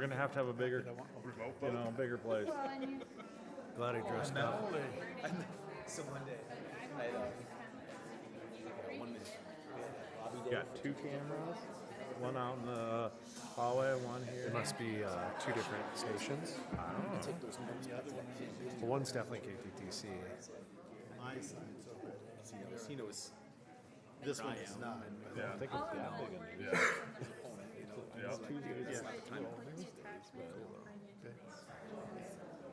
gonna have to have a bigger, bigger place. Glad I dressed up. So one day, I had one minute. Lobby day. Got 2 cameras, one out in the hallway, one here. There must be 2 different stations. Take those notes. Well, one's definitely KPTC. My side's over. Casino's. This one is not. Yeah. I think it's that big. Yeah.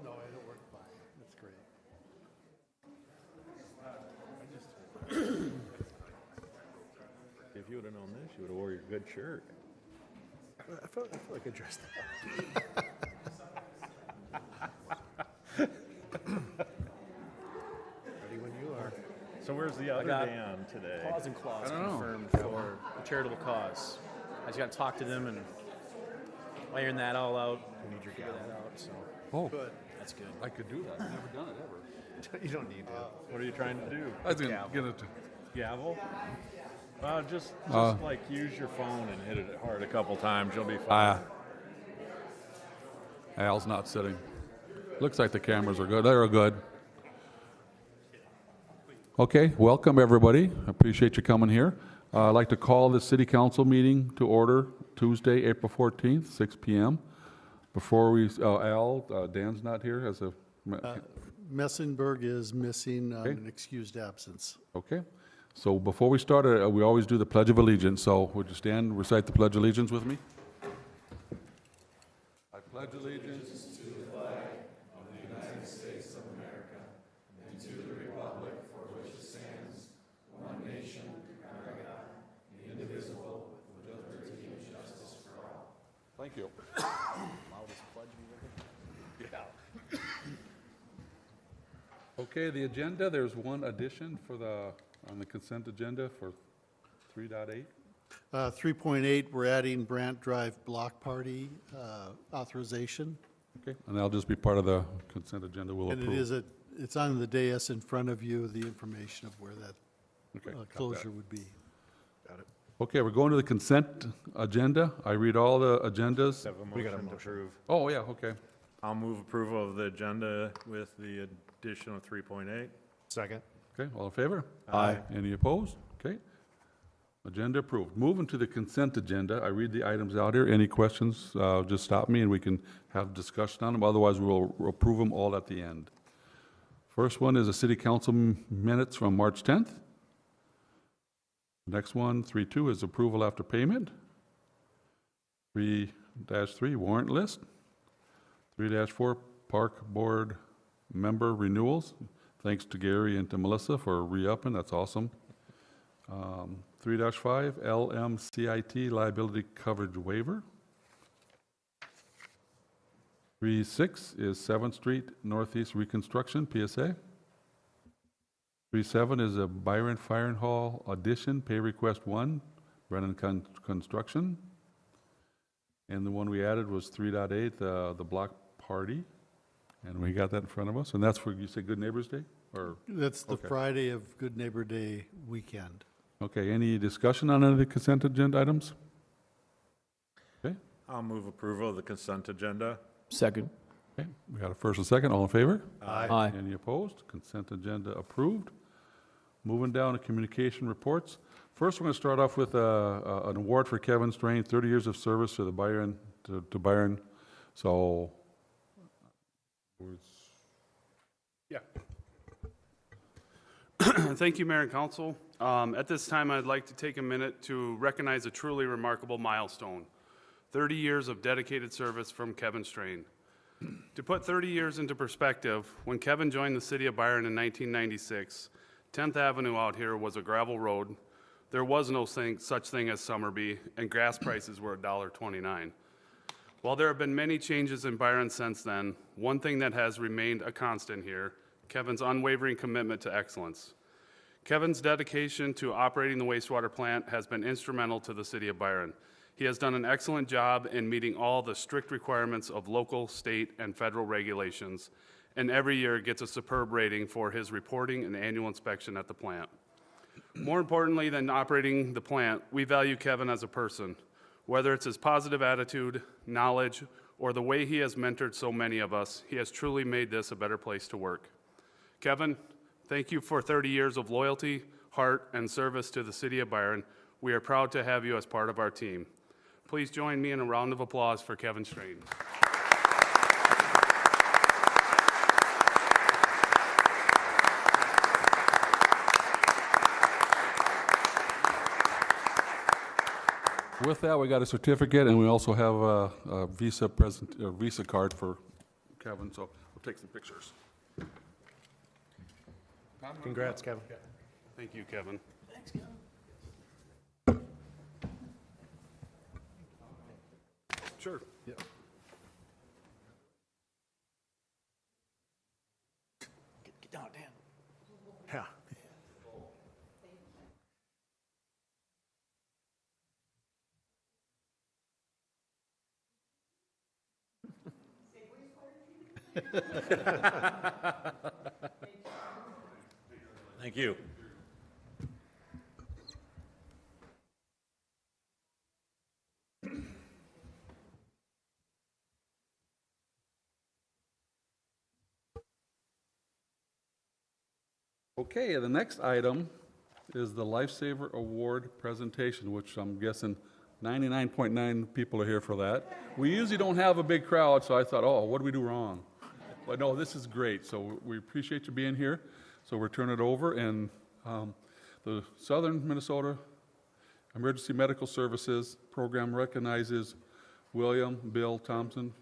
No, it'll work fine. That's great. If you would have known this, you would have wore your good shirt. I feel like I dressed up. Ready when you are. So where's the other got Dan today? Clause and clause confirmed for a charitable cause. I just got to talk to them and iron that all out. We need your Figure gavel. that out. So Oh, Good. that's good. I could do that. I've never done it ever. You don't need to. What are you trying to do? I was gonna get it. Gavel? Just like use your phone and hit it hard a couple times. You'll be fine. Al's not sitting. Looks like the cameras are good. They're good. Okay, welcome everybody. I appreciate you coming here. I'd like to call the city council meeting to order Tuesday, April 14th, 6 p.m. Before we, Dan's not here as a, Messenberg is missing an excused absence. okay. So before we start, we always do the Pledge of Allegiance. So would you stand and recite the Pledge of Allegiance with me? I pledge allegiance to the flag of the United States of America and to the republic for which it stands, one nation, under God, indivisible, with liberty and justice for all. Thank you. Loudest pledge we've ever. Okay, the agenda, there's one addition for on the consent agenda for 3.8. 3.8, we're adding Brant Drive Block Party authorization. Okay, and that'll just be part of the consent agenda we'll And approve. it's on the dais in front of you, the information of where that Okay, got that. closure would be. Okay, we're going to the consent agenda. I read all the agendas. Have a We got a motion to motion. approve. Oh, yeah, okay. I'll move approval of the agenda with the addition of 3.8. Second. Okay, all in favor? Aye. Any opposed? Okay. Agenda approved. Moving to the consent agenda, I read the items out here. Any questions, just stop me and we can have discussion on them. Otherwise, we'll approve them all at the end. First one is the city council minutes from March 10th. Next one, 3.2, is approval after payment. 3-3, warrant list. 3-4, park board member renewals. Thanks to Gary and to Melissa for re-upping, that's awesome. 3-5, LMCIT liability coverage waiver. 3-6 is 7th Street Northeast Reconstruction, PSA. 3-7 is a Byron Fire and Hall addition, pay request 1, Brennan Construction. And the one we added was 3.8, the block party. And we got that in front of us. And that's for, you say Good Neighbors Day? Or, That's the Okay. Friday of Good Neighbor Day weekend. okay, any discussion on any of the consent agenda items? Okay, I'll move approval of the consent agenda. Second. okay, we got a first and second, all in favor? Aye. Any opposed? Consent agenda approved. Moving down to communication reports. First, we're going to start off with an award for Kevin Strain, 30 years of service to the Byron, to Byron. So, Yeah. Thank you, Mayor and Council. At this time, I'd like to take a minute to recognize a truly remarkable milestone, 30 years of dedicated service from Kevin Strain. To put 30 years into perspective, when Kevin joined the city of Byron in 1996, 10th Avenue out here was a gravel road. There was no such thing as Summerby, and gas prices were $1.29. While there have been many changes in Byron since then, one thing that has remained a constant here, Kevin's unwavering commitment to excellence. Kevin's dedication to operating the wastewater plant has been instrumental to the city of Byron. He has done an excellent job in meeting all the strict requirements of local, state, and federal regulations, and every year gets a superb rating for his reporting and annual inspection at the plant. More importantly than operating the plant, we value Kevin as a person. Whether it's his positive attitude, knowledge, or the way he has mentored so many of us. He has truly made this a better place to work. Kevin, thank you for 30 years of loyalty, heart, and service to the city of Byron. We are proud to have you as part of our team. Please join me in a round of applause for Kevin Strain. With that, we got a certificate, and we also have a Visa card for Kevin, so we'll take some pictures. Congrats, Kevin. Thank you, Kevin. Sure. Yeah. Get down, Dan. Yeah. Thank you. Okay, the next item is the Lifesaver Award presentation, which I'm guessing 99.9 people are here for that. We usually don't have a big crowd, so I thought, oh, what did we do wrong? But no, this is great, so we appreciate you being here. So we'll turn it over, and the Southern Minnesota Emergency Medical Services Program recognizes William Bill Thompson,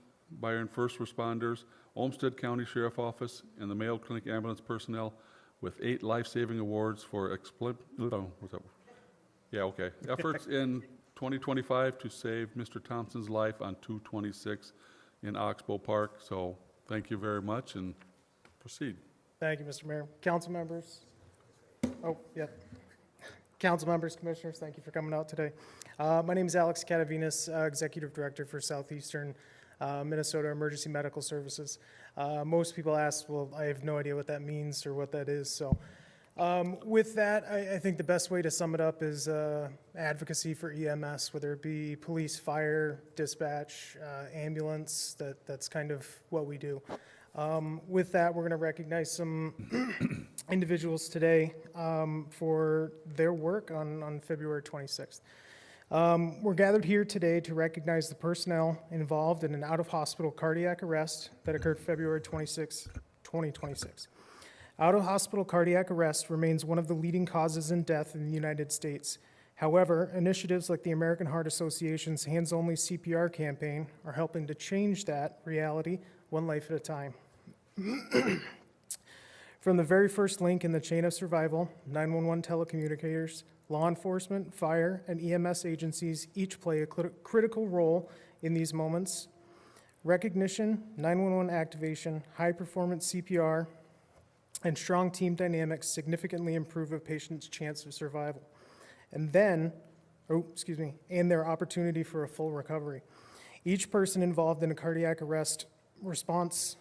Byron first responders, Olmsted County Sheriff Office, and the Mayo Clinic ambulance personnel with 8 life-saving awards for efforts in 2025 to save Mr. Thompson's life on 226 in Oxbow Park. So thank you very much, and proceed. Thank you, Mr. Mayor. Council members. Oh, yeah. Council members, commissioners, thank you for coming out today. My name is Alex Catavinas, Executive Director for Southeastern Minnesota Emergency Medical Services. Most people ask, well, I have no idea what that means or what that is. So with that, I think the best way to sum it up is advocacy for EMS, whether it be police, fire, dispatch, ambulance. That's kind of what we do. With that, we're going to recognize some individuals today for their work on February 26th. We're gathered here today to recognize the personnel involved in an out-of-hospital cardiac arrest that occurred February 26, 2026. Out-of-hospital cardiac arrest remains one of the leading causes in death in the United States. However, initiatives like the American Heart Association's Hands-Only CPR campaign are helping to change that reality one life at a time. From the very first link in the chain of survival, 911 telecommunicators, law enforcement, fire, and EMS agencies each play a critical role in these moments. Recognition, 911 activation, high-performance CPR, and strong team dynamics significantly improve a patient's chance of survival. And their opportunity for a full recovery. Each person involved in a cardiac arrest response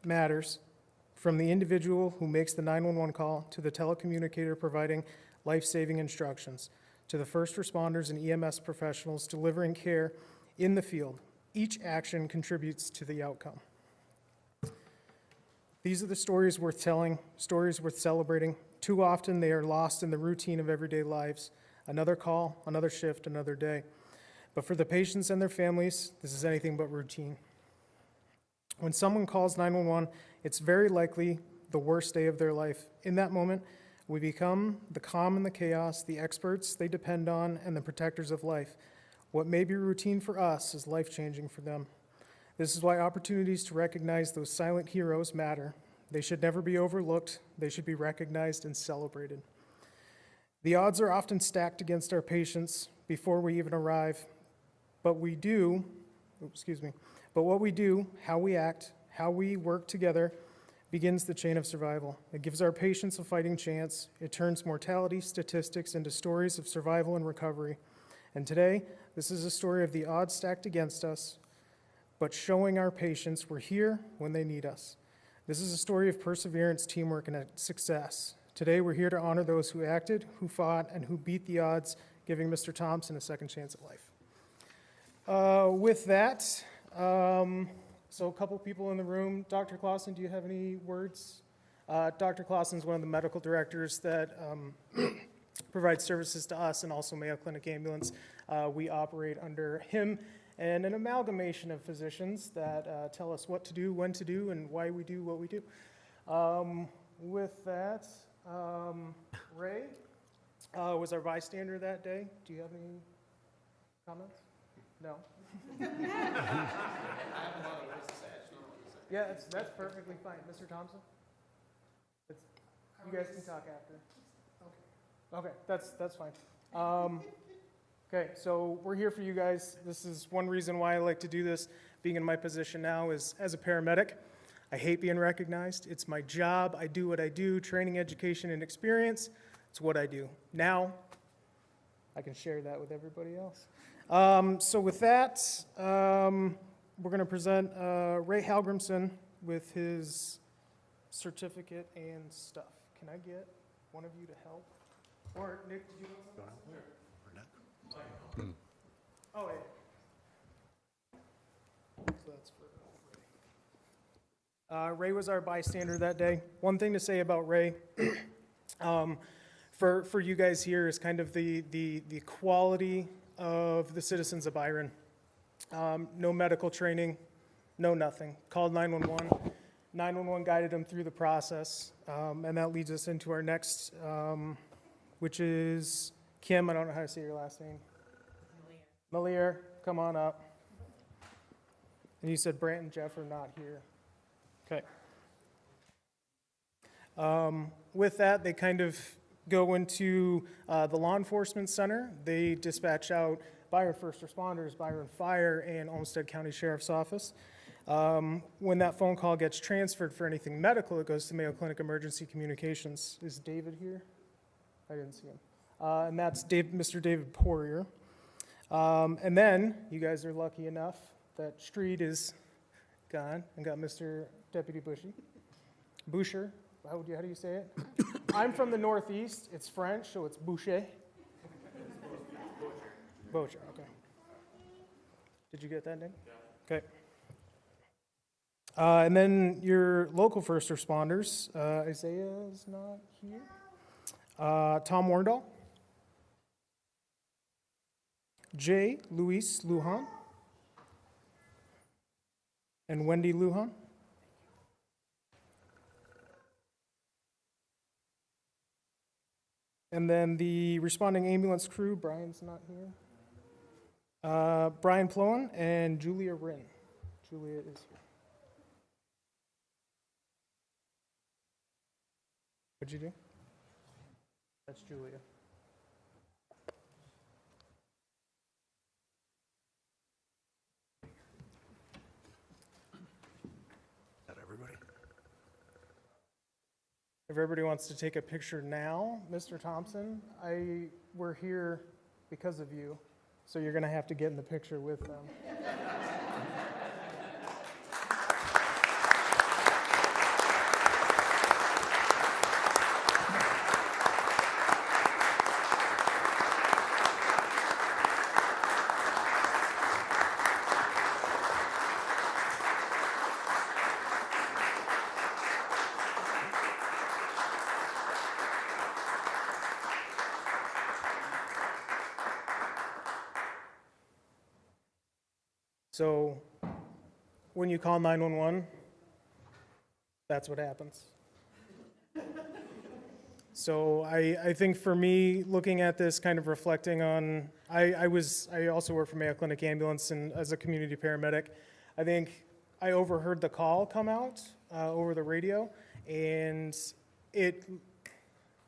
matters, from the individual who makes the 911 call to the telecommunicator providing life-saving instructions, to the first responders and EMS professionals delivering care in the field. Each action contributes to the outcome. These are the stories worth telling, stories worth celebrating. Too often they are lost in the routine of everyday lives. Another call, another shift, another day. But for the patients and their families, this is anything but routine. When someone calls 911, it's very likely the worst day of their life. In that moment, we become the calm in the chaos, the experts they depend on, and the protectors of life. What may be routine for us is life-changing for them. This is why opportunities to recognize those silent heroes matter. They should never be overlooked. They should be recognized and celebrated. The odds are often stacked against our patients before we even arrive. But what we do, how we act, how we work together, begins the chain of survival. It gives our patients a fighting chance. It turns mortality statistics into stories of survival and recovery. And today, this is a story of the odds stacked against us, but showing our patients we're here when they need us. This is a story of perseverance, teamwork, and success. Today, we're here to honor those who acted, who fought, and who beat the odds, giving Mr. Thompson a second chance at life. With that, So a couple people in the room. Dr. Clausen, do you have any words? Dr. Clausen is one of the medical directors that provides services to us and also Mayo Clinic Ambulance. We operate under him and an amalgamation of physicians that tell us what to do, when to do, and why we do what we do. With that, Ray was our bystander that day. Do you have any comments? No? Yeah, that's perfectly fine. Mr. Thompson? You guys can talk after. Okay, that's fine. Okay, so we're here for you guys. This is one reason why I like to do this, being in my position now is as a paramedic. I hate being recognized. It's my job. I do what I do, training, education, and experience. It's what I do. Now, I can share that with everybody else. So with that, we're going to present Ray Halgrimson with his certificate and stuff. Can I get one of you to help? Or Nick, did you want something? Oh, yeah. So that's for Ray. Ray was our bystander that day. One thing to say about Ray, for you guys here is kind of the quality of the citizens of Byron. No medical training, no nothing. Called 911. 911 guided him through the process, and that leads us into our next, which is Kim. I don't know how to say your last name. Malier, come on up. And you said Brant and Jeff are not here. Okay. With that, they kind of go into the law enforcement center. They dispatch out Byron First Responders, Byron Fire, and Olmsted County Sheriff's Office. When that phone call gets transferred for anything medical, it goes to Mayo Clinic Emergency Communications. Is David here? I didn't see him. And that's Mr. David Poirier. And then, you guys are lucky enough that Street is gone and got Mr. Deputy Boucher. How do you say it? I'm from the Northeast. It's French, so it's Boucher. Boucher, okay. Did you get that, Nick? Yeah. Okay. And then your local first responders, Isaiah is not here. Tom Warndall. J. Luis Lujan. And Wendy Lujan. And then the responding ambulance crew, Brian's not here. Brian Plowen and Julia Wren. Julia is here. What'd you do? That's Julia. Is that everybody? If everybody wants to take a picture now, Mr. Thompson, we're here because of you, so you're going to have to get in the picture with them. So when you call 911, that's what happens. So I think for me, looking at this, kind of reflecting on, I also work for Mayo Clinic Ambulance and as a community paramedic. I think I overheard the call come out over the radio, and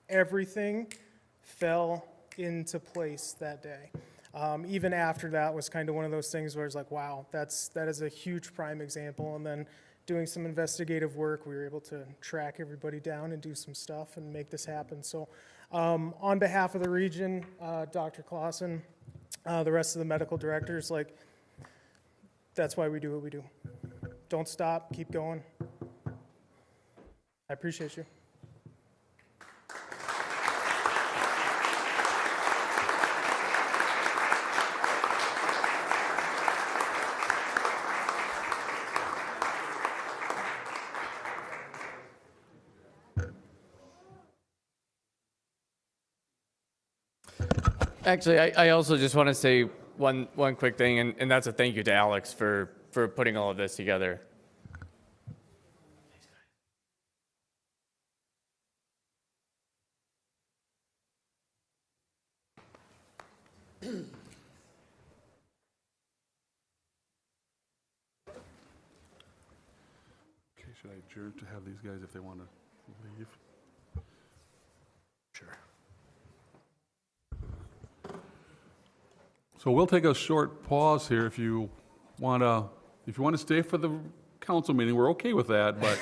everything fell into place that day. Even after that was kind of one of those things where it's like, wow, that is a huge prime example. And then doing some investigative work, we were able to track everybody down and do some stuff and make this happen. So on behalf of the region, Dr. Clausen, the rest of the medical directors, that's why we do what we do. Don't stop, keep going. I appreciate you. Actually, I also just want to say one quick thing, and that's a thank you to Alex for putting all of this together. Okay, should I adjourn to have these guys if they want to leave? Sure. So we'll take a short pause here if you want to stay for the council meeting, we're okay with that, but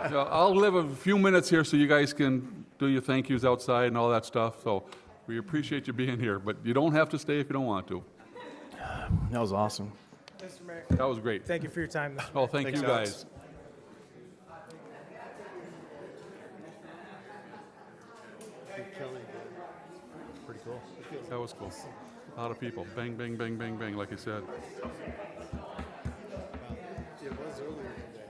you know, I'll live a few minutes here so you guys can do your thank yous outside and all that stuff. So we appreciate you being here, but you don't have to stay if you don't want to. That was awesome. Mr. Mayor, That was great. thank you for your time. Oh, thank you guys. Pretty cool. That was cool. A lot of people. Bang, bang, bang, bang, bang, like I said. It was earlier today.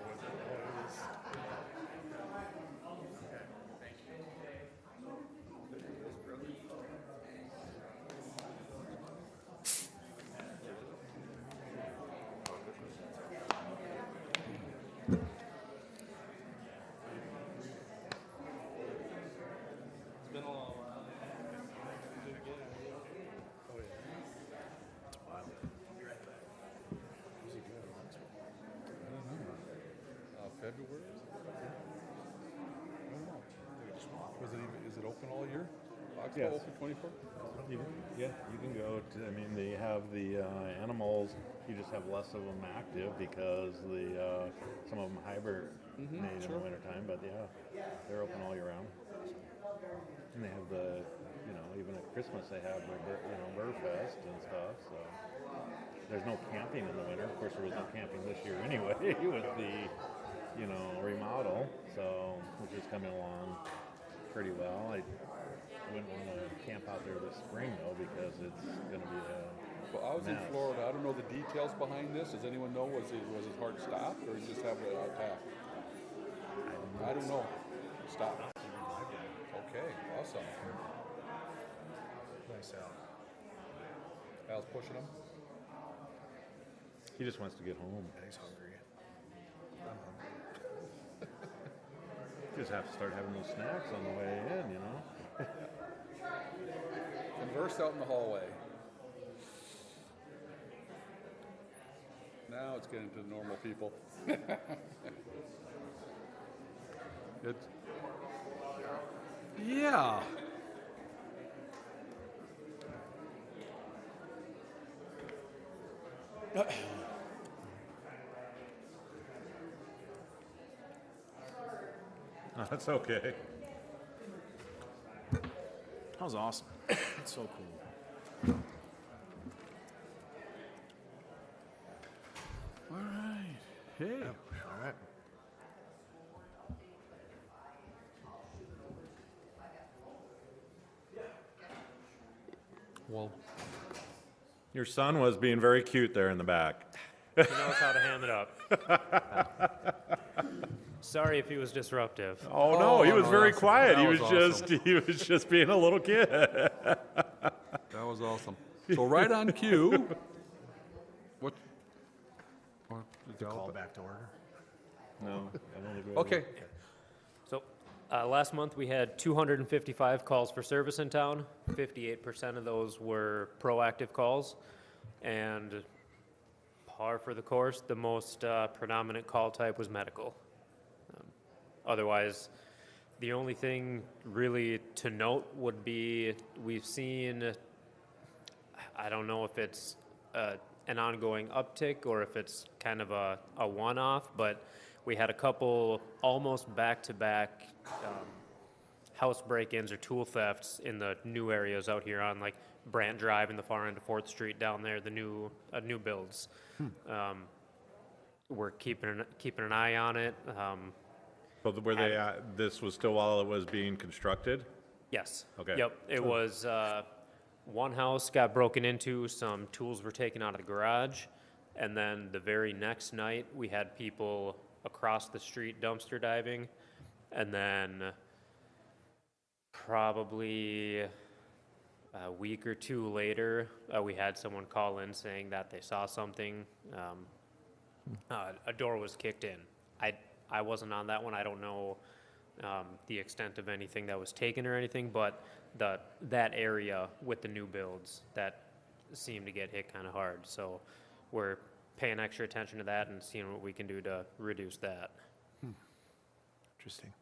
February? Is it open all year? Oxbow Yes. open 24? Yeah, you can go to, I mean, they have the animals, you just have less of them active because some of them hibernate in the wintertime, but yeah, they're open all year round. And they have even at Christmas they have their, Bird Fest and stuff, so. There's no camping in the winter. Of course, there was no camping this year anyway with the, remodel, so, which is coming along pretty well. I wouldn't want to camp out there this spring though because it's going to be a Well, I was in mess. Florida. I don't know the details behind this. Does anyone know? Was his heart stopped or he just have an attack? I don't know. Stop. Okay, awesome. Nice out. Al's pushing him. He just wants to get home. He's hungry. You just have to start having those snacks on the way in, Converse out in the hallway. Now it's getting to normal people. It's, yeah. That's okay. That was awesome. That's so cool. All right. Hey. All right. Well, Your son was being very cute there in the back. He knows how to ham it up. Sorry if he was disruptive. Oh no, he was no, very that's- quiet. that He was was awesome. he was just being a little kid. that was awesome. So right on cue. What? Call back to order. No, I don't agree. Okay. So last month we had 255 calls for service in town. 58% of those were proactive calls. And par for the course, the most predominant call type was medical. Otherwise, the only thing really to note would be we've seen, I don't know if it's an ongoing uptick or if it's kind of a one-off, but we had a couple almost back-to-back house break-ins or tool thefts in the new areas out here on like Brant Drive in the far end of 4th Street down there, the new builds. We're keeping an eye on it. But were they? This was still while it was being constructed. Yes. Okay. Yep. It was one house got broken into, some tools were taken out of the garage, and then the very next night we had people across the street dumpster diving, and then probably a week or two later, we had someone call in saying that they saw something. A door was kicked in. I wasn't on that one. I don't know the extent of anything that was taken or anything, but that area with the new builds, that seemed to get hit kind of hard. So we're paying extra attention to that and seeing what we can do to reduce that. Interesting.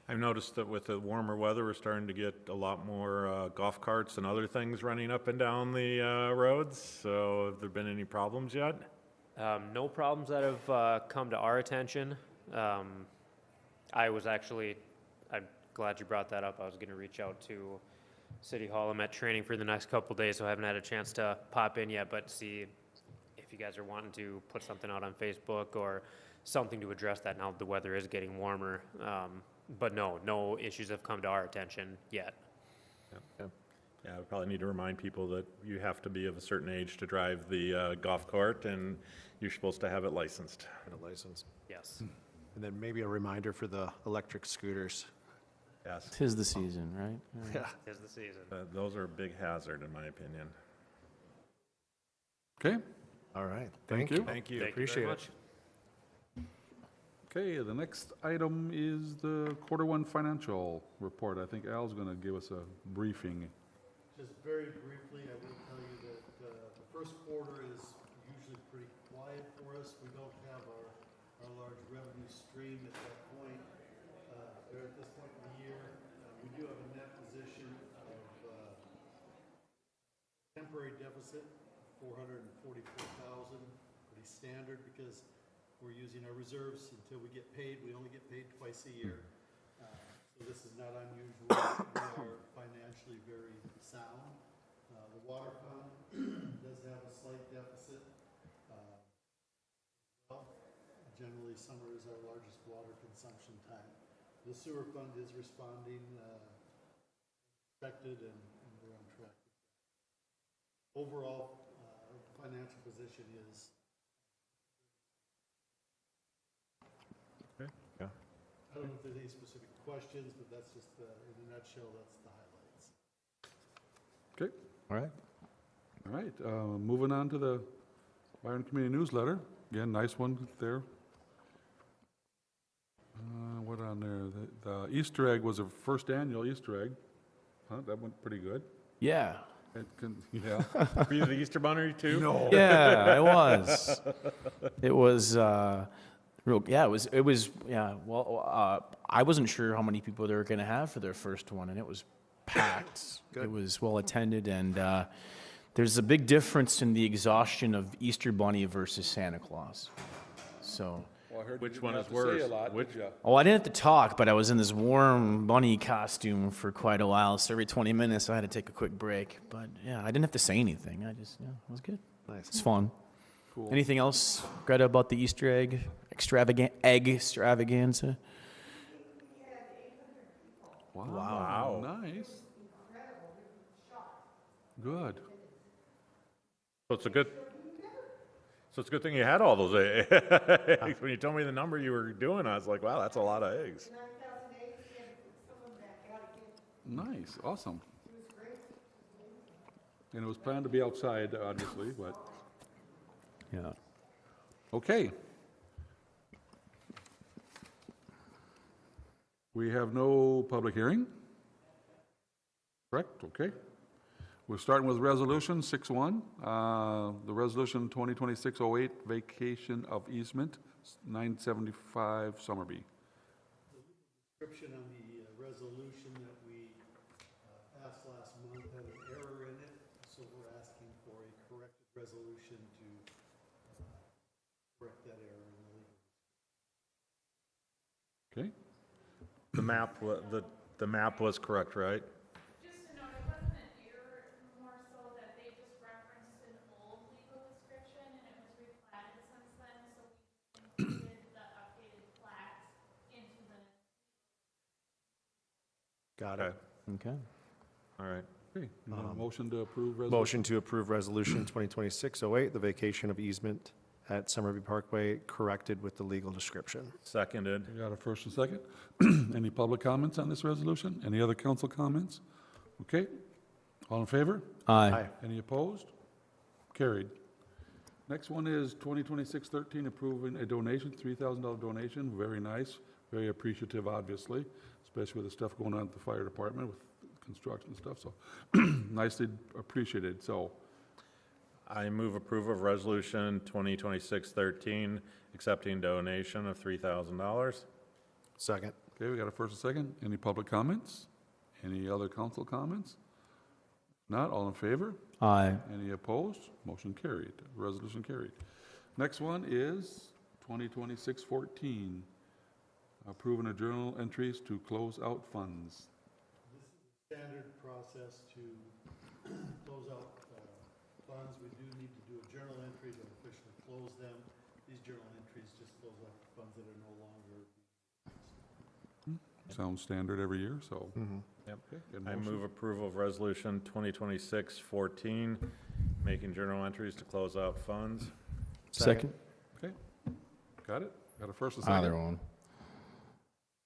I've noticed that with the warmer weather, we're starting to get a lot more golf carts and other things running up and down the roads. So have there been any problems yet? No problems that have come to our attention. I'm glad you brought that up. I was going to reach out to City Hall. I'm at training for the next couple days, so I haven't had a chance to pop in yet, but see if you guys are wanting to put something out on Facebook or something to address that now that the weather is getting warmer. But no issues have come to our attention yet. Yeah, we probably need to remind people that you have to be of a certain age to drive the golf cart, and you're supposed to have it licensed. And a license. Yes. And then maybe a reminder for the electric scooters. Yes, Tis the season, right? Yeah. Tis the season. those are a big hazard, in my opinion. Okay, All right. Thank you. Thank you. Thank Appreciate you very it. much. okay, the next item is the quarter one financial report. I think Al's gonna give us a briefing. Just very briefly, I will tell you that the first quarter is usually pretty quiet for us. We don't have our large revenue stream at that point, or at this point in the year. We do have a net position of temporary deficit, 444,000, pretty standard because we're using our reserves until we get paid. We only get paid twice a year. So this is not unusual. We are financially very sound. The water fund does have a slight deficit. Generally, summer is our largest water consumption time. The sewer fund is responding expected, and we're on track. Overall, financial position is. Okay, yeah. I don't know if there's any specific questions, but that's just, in a nutshell, that's the highlights. Okay, All right. all right, moving on to the Byron Community Newsletter. Again, nice one there. What on there? The Easter egg was a first annual Easter egg. Huh, that went pretty good. Yeah. Yeah. Were you the Easter Bunny too? No. Yeah, it was. It was real. Yeah, it was. Yeah. Well, I wasn't sure how many people they were going to have for their first one, and it was packed. Good. It was well attended, and there's a big difference in the exhaustion of Easter Bunny versus Santa Claus. So. Which one is worse? Which? Oh, I didn't have to talk, but I was in this warm bunny costume for quite a while. So every 20 minutes, I had to take a quick break. But yeah, I didn't have to say anything. It was good. Nice. It's fun. Cool. Anything else, Greta, about the Easter egg extravaganza? Wow. Nice. Good. So it's a good thing you had all those eggs. When you told me the number you were doing, I was like, wow, that's a lot of eggs. Nice, awesome. And it was planned to be outside, obviously, but, Yeah. okay. We have no public hearing? Correct, okay. We're starting with Resolution 6-1, the Resolution 2026-08, Vacation of Easement, 975 Summerby. Description on the resolution that we passed last month had an error in it, so we're asking for a corrected resolution to correct that error in the legal. Okay, The map was correct, right? Just to note, it wasn't an error, more so that they just referenced an old legal description and it was replatted since then, so we included the updated plat into the. Got Okay. it. Okay. All right. okay. You want a motion to approve resolution? Motion to approve Resolution 2026-08, the vacation of easement at Summerview Parkway, corrected with the legal description. Seconded. We got a first and second. Any public comments on this resolution? Any other council comments? Okay. All in favor? Aye. Any opposed? Carried. Next one is 2026-13, approving a donation, $3,000 donation. Very nice, very appreciative, obviously, especially with the stuff going on at the fire department with construction and stuff, so nicely appreciated. So, I move approval of resolution 2026-13, accepting donation of $3,000. Second. okay, we got a first and second. Any public comments? Any other council comments? Not, all in favor? Aye. Any opposed? Motion carried. Resolution carried. Next one is 2026-14, approving a journal entries to close out funds. Standard process to close out funds. We do need to do a journal entry to officially close them. These journal entries just close out funds that are no longer. Sounds standard every year, so. Yep. Okay, get a I motion. move approval of resolution 2026-14, making journal entries to close out funds. Second. Okay, got it? Got a first and second? Either one.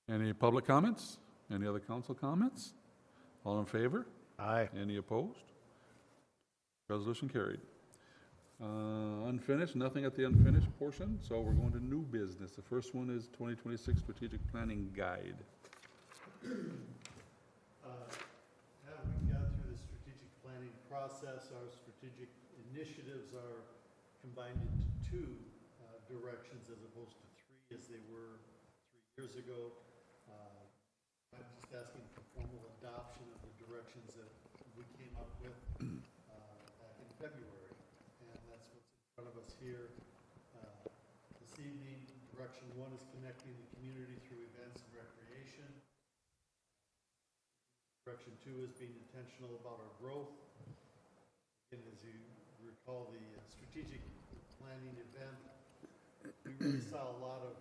Any public comments? Any other council comments? All in favor? Aye. Any opposed? Resolution carried. Unfinished, nothing at the unfinished portion, so we're going to new business. The first one is 2026 Strategic Planning Guide. Having gone through the strategic planning process, our strategic initiatives are combined into two directions as opposed to three as they were 3 years ago. I'm just asking for formal adoption of the directions that we came up with back in February. And that's what's in front of us here this evening. Direction 1 is connecting the community through events and recreation. Direction 2 is being intentional about our growth. And as you recall, the strategic planning event, we really saw a lot of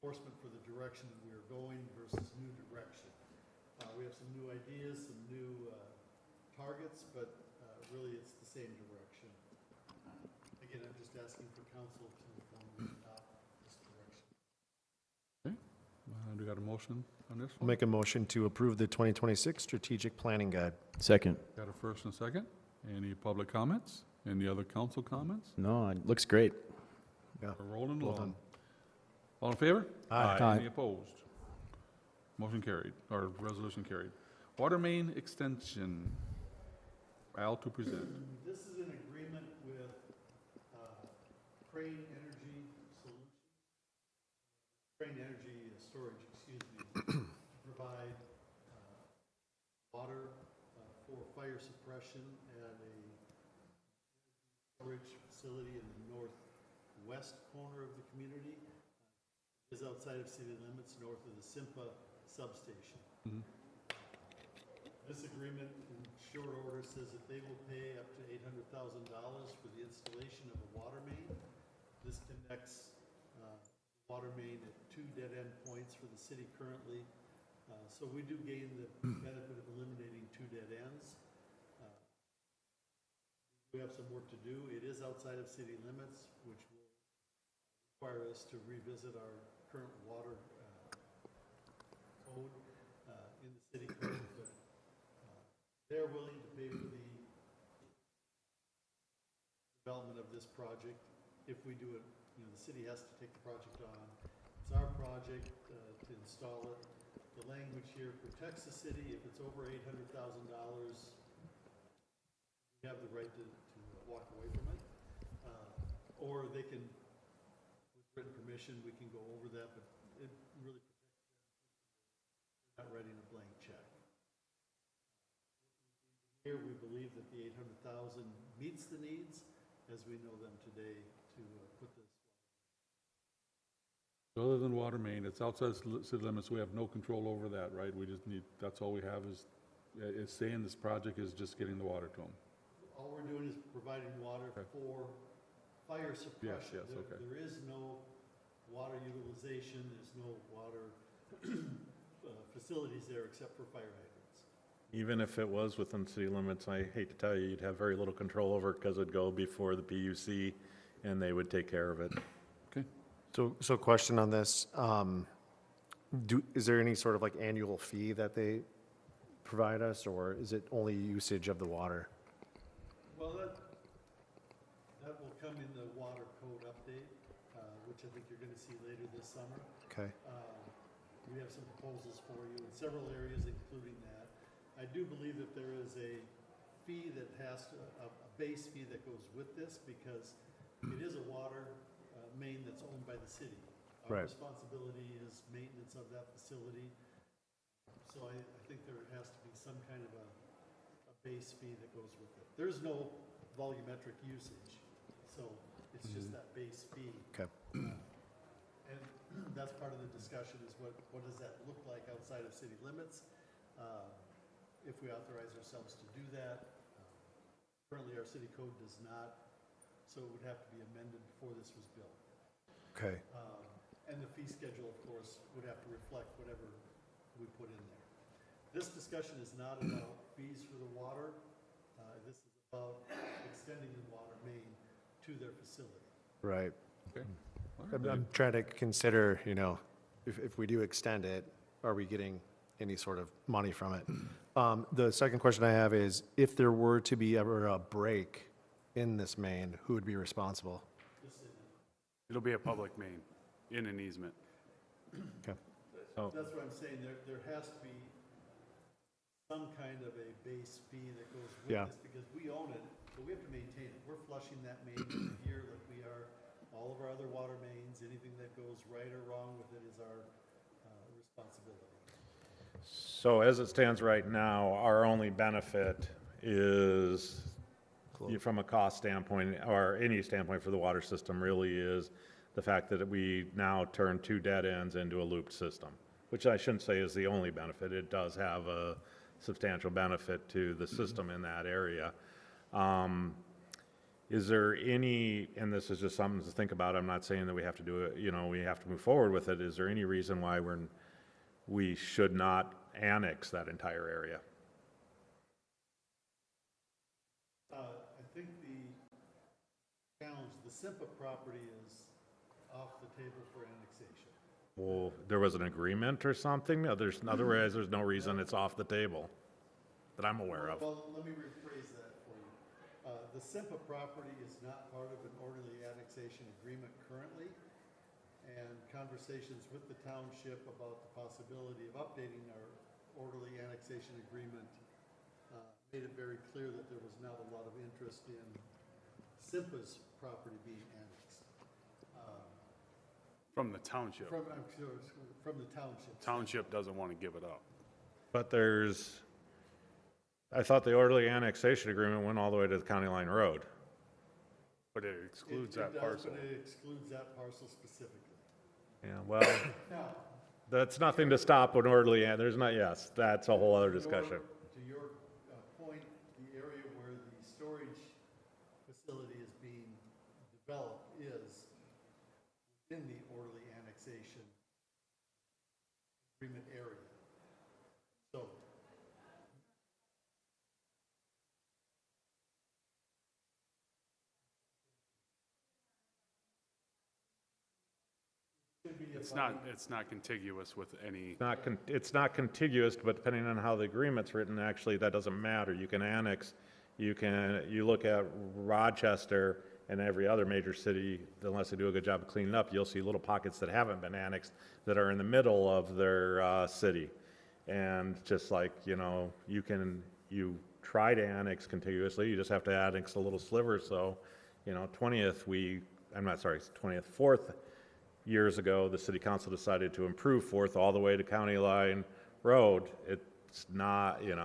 reinforcement for the direction that we are going versus new direction. We have some new ideas, some new targets, but really it's the same direction. Again, I'm just asking for council to formally adopt this direction. Okay, do we got a motion on this I'll one? make a motion to approve the 2026 Strategic Planning Guide. Second. Got a first and a second? Any public comments? Any other council comments? No, it looks great. Yeah. We're rolling Well along. done. All in favor? Aye. Any opposed? Motion carried, or resolution carried. Water main extension. Al to present. This is an agreement with Crane Energy Solutions, Crane Energy Storage, excuse me, to provide water for fire suppression at a storage facility in the northwest corner of the community. It is outside of city limits, north of the Simpa substation. This agreement, in short order, says that they will pay up to $800,000 for the installation of a water main. This connects water main at 2 dead-end points for the city currently. So we do gain the benefit of eliminating 2 dead ends. We have some work to do. It is outside of city limits, which will require us to revisit our current water code in the city code, but they're willing to pay for the development of this project. If we do it, you know, the city has to take the project on. It's our project to install it. The language here protects the city. If it's over $800,000, we have the right to walk away from it. Or they can, with written permission, we can go over that, but it really protects them. They're not writing a blank check. Here, we believe that the 800,000 meets the needs as we know them today to put this. Other than water main, it's outside city limits, we have no control over that, right? We just need, that's all we have is saying this project is just getting the water to them. All we're doing is providing water for fire suppression. yes, okay. There is no water utilization, there's no water facilities there except for fire hydrants. Even if it was within city limits, I hate to tell you, you'd have very little control over it because it'd go before the PUC and they would take care of it. Okay, So question on this, is there any sort of like annual fee that they provide us, or is it only usage of the water? Well, that will come in the water code update, which I think you're gonna see later this summer. Okay, We have some proposals for you in several areas, including that. I do believe that there is a fee that has to, a base fee that goes with this, because it is a water main that's owned by the city. Our Right. responsibility is maintenance of that facility. So I think there has to be some kind of a base fee that goes with it. There's no volumetric usage, so it's just that base fee. okay. And that's part of the discussion is what does that look like outside of city limits? If we authorize ourselves to do that. Currently, our city code does not, so it would have to be amended before this was built. Okay, And the fee schedule, of course, would have to reflect whatever we put in there. This discussion is not about fees for the water. This is about extending the water main to their facility. right. Okay. All right, I'm Dave. trying to consider, if we do extend it, are we getting any sort of money from it? The second question I have is, if there were to be ever a break in this main, who would be responsible? It'll be a public main in an easement. Okay. That's what I'm saying, there has to be some kind of a base fee that goes with Yeah. this, because we own it, but we have to maintain it. We're flushing that main every year like we are all of our other water mains. Anything that goes right or wrong with it is our responsibility. So as it stands right now, our only benefit is, from a cost standpoint, or any standpoint for the water system, really is the fact that we now turn 2 dead ends into a looped system, which I shouldn't say is the only benefit. It does have a substantial benefit to the system in that area. Is there any, and this is just something to think about, I'm not saying that we have to do it, we have to move forward with it. Is there any reason why we should not annex that entire area? I think the challenge, the SIMPA property is off the table for annexation. Well, there was an agreement or something? Otherwise, there's no reason it's off the table that I'm aware of. Well, let me rephrase that for you. The SIMPA property is not part of an orderly annexation agreement currently, and conversations with the township about the possibility of updating our orderly annexation agreement made it very clear that there was not a lot of interest in SIMPA's property being annexed. From the township. From the township. Township doesn't want to give it up. But I thought the orderly annexation agreement went all the way to the County Line Road. But it excludes It that does, parcel. but it excludes that parcel specifically. Yeah, well, Now, that's nothing to stop an orderly, there's not, yes, that's a whole other discussion. To your point, the area where the storage facility is being developed is within the orderly annexation agreement area. So, It's not contiguous with any, It's not contiguous, but depending on how the agreement's written, actually, that doesn't matter. You can annex, you look at Rochester and every other major city, unless they do a good job of cleaning up, you'll see little pockets that haven't been annexed that are in the middle of their city. And just like, you try to annex contiguously, you just have to annex a little sliver. So, 4th years ago, the city council decided to improve 4th all the way to County Line Road. It's not, yes.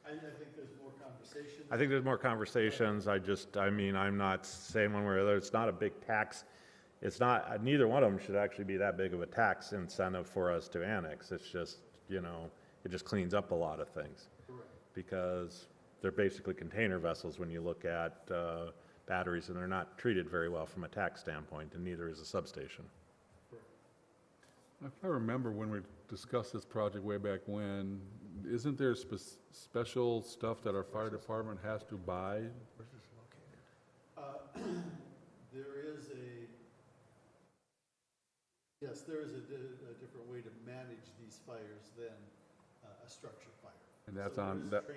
I think there's more conversation. I think there's more conversations. I'm not saying one way or the other. It's not a big tax. It's not, neither one of them should actually be that big of a tax incentive for us to annex. It's just, it just cleans up a lot of things. Correct. Because they're basically container vessels when you look at batteries, and they're not treated very well from a tax standpoint, and neither is a substation. If I remember when we discussed this project way back when, isn't there special stuff that our fire department has to buy? There is Yes, there is a different way to manage these fires than a structure fire. And that's So on, there that,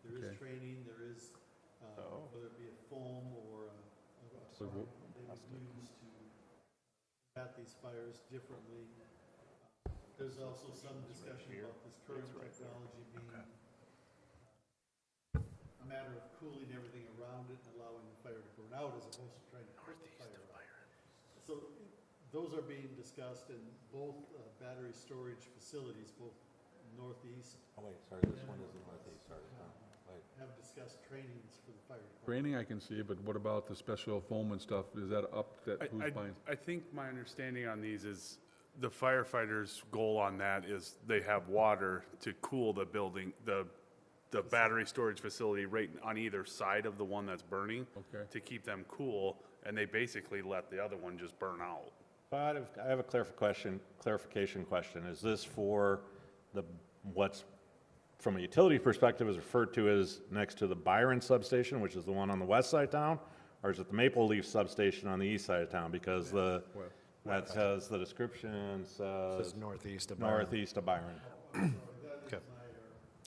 is okay. training, there is, whether it be a foam or a So foam we'll- they would use to combat these fires differently. There's also some discussion about this current technology being a matter of cooling everything around it and allowing the fire to burn out as opposed to trying to put the fire out. So those are being discussed in both battery storage facilities, both northeast. Oh, wait, sorry, this one is the northeast, sorry. Have discussed trainings for the fire department. Training I can see, but what about the special foam and stuff? Is that up, that who's buying? I think my understanding on these is the firefighters' goal on that is they have water to cool the building, the battery storage facility right on either side of the one that's burning. Okay. To keep them cool, and they basically let the other one just burn out. But I have a clarification question. Is this for what's, from a utility perspective, is referred to as next to the Byron substation, which is the one on the west side of town? Or is it the Maple Leaf substation on the east side of town? Because that says, the description says Says northeast of Byron. northeast of Byron. Okay.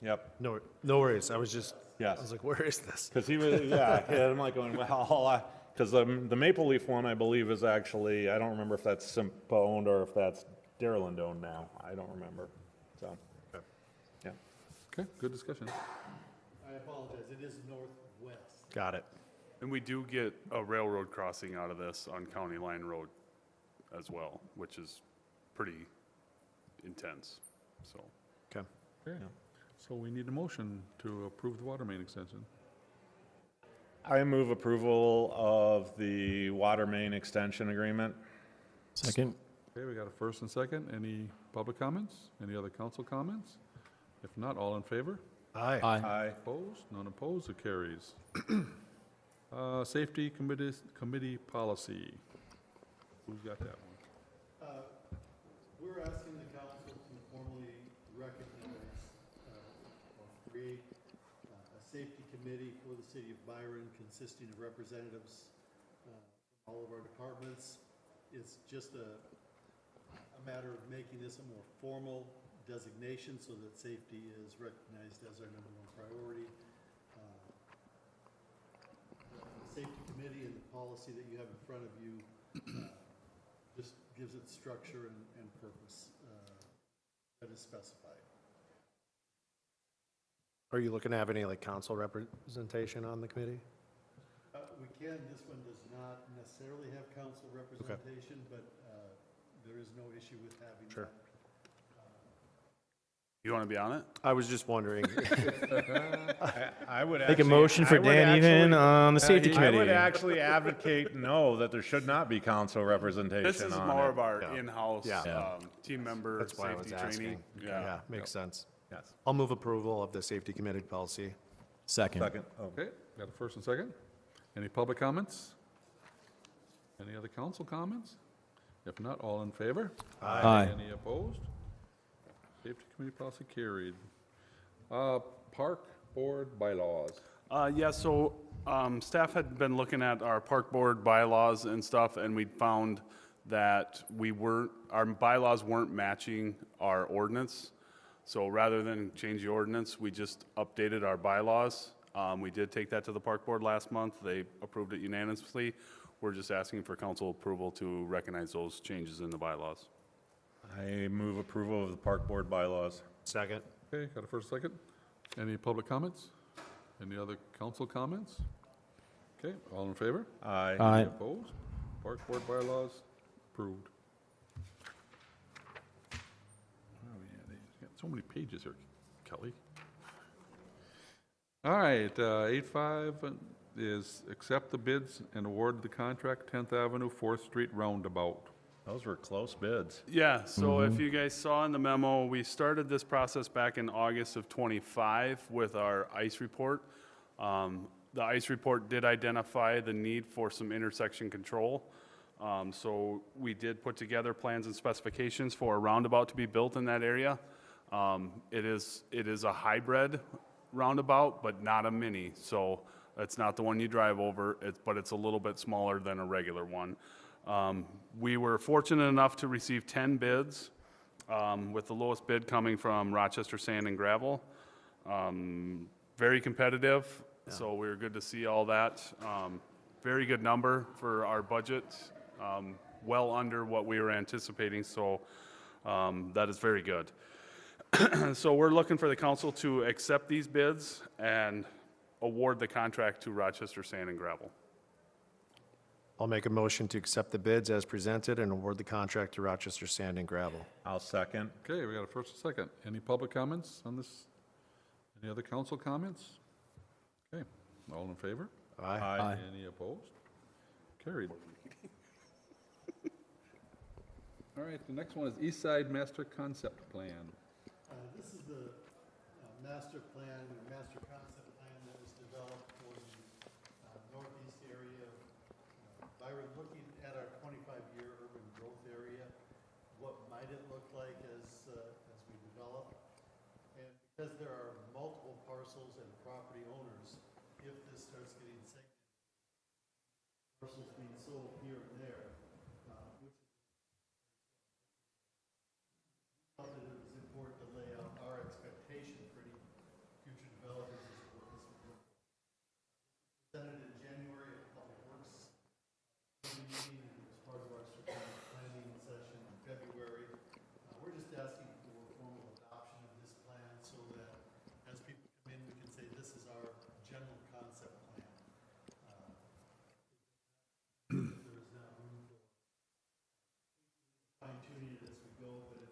Yep, No worries. I was just, Yes. I was like, where is this? because he was, yeah, I'm like going, well, because the Maple Leaf one, I believe, is actually, I don't remember if that's Simpa owned or if that's Dairyland owned now. I don't remember, so, yeah. Okay, good discussion. I apologize, it is northwest. Got it. And we do get a railroad crossing out of this on County Line Road as well, which is pretty intense, so. Okay. Okay, so we need a motion to approve the water main extension. I move approval of the water main extension agreement. Second? Okay, we got a first and second. Any public comments? Any other council comments? If not, all in favor? Aye. Aye. Opposed? None opposed, it carries. Safety committee policy. Who's got that one? We're asking the council to formally recognize or create a safety committee for the city of Byron consisting of representatives from all of our departments. It's just a matter of making this a more formal designation so that safety is recognized as our number one priority. The safety committee and the policy that you have in front of you just gives it structure and purpose that is specified. Are you looking to have any like council representation on the committee? We can, this one does not necessarily have council representation, but there is no issue with having Sure. that. You want to be on it? I was just wondering. I would Make a motion for Dan even on the safety I committee. would actually advocate no, that there should not be council representation on it. This is more of our Yeah. in-house Yeah. team member That's why I was safety training. asking. Yeah, makes sense. Yes. I'll move approval of the safety committee policy. Second. Second. Oh. Okay, got a first and second. Any public comments? Any other council comments? If not, all in favor? Aye. Any opposed? Safety committee policy carried. Park board bylaws. Yeah, so staff had been looking at our park board bylaws and stuff, and we found that our bylaws weren't matching our ordinance. So rather than change the ordinance, we just updated our bylaws. We did take that to the park board last month. They approved it unanimously. We're just asking for council approval to recognize those changes in the bylaws. I move approval of the park board bylaws. Second. Okay, got a first, second. Any public comments? Any other council comments? Okay, all in favor? Aye. Aye. Any opposed? Park board bylaws approved. Oh, yeah, they got so many pages here, Kelly. All right, 8.5 is accept the bids and award the contract, 10th Avenue, 4th Street roundabout. Those were close bids. Yeah, so if you guys saw in the memo, we started this process back in August of '25 with our ICE report. The ICE report did identify the need for some intersection control. So we did put together plans and specifications for a roundabout to be built in that area. It is a hybrid roundabout, but not a mini. So it's not the one you drive over, but it's a little bit smaller than a regular one. We were fortunate enough to receive 10 bids, with the lowest bid coming from Rochester Sand and Gravel. Very competitive, so we were good to see all that. Very good number for our budget, well under what we were anticipating, so that is very good. So we're looking for the council to accept these bids and award the contract to Rochester Sand and Gravel. I'll make a motion to accept the bids as presented and award the contract to Rochester Sand and Gravel. I'll second. Okay, we got a first and second. Any public comments on this? Any other council comments? Okay, all in favor? Aye. Any opposed? Carried. All right, the next one is East Side Master Concept Plan. This is the master plan, or master concept plan that was developed for the northeast area of Byron. Looking at our 25-year urban growth area, what might it look like as we develop? And because there are multiple parcels and property owners, if this starts getting segmented, parcels being sold here and there, which felt that it was important to lay out our expectation for any future developers as to what this would look like. Presented in January at Public Works meeting, and it was part of our strategic planning session in February. We're just asking for formal adoption of this plan so that as people come in, we can say this is our general concept plan. There is not room for fine tuning it as we go, but it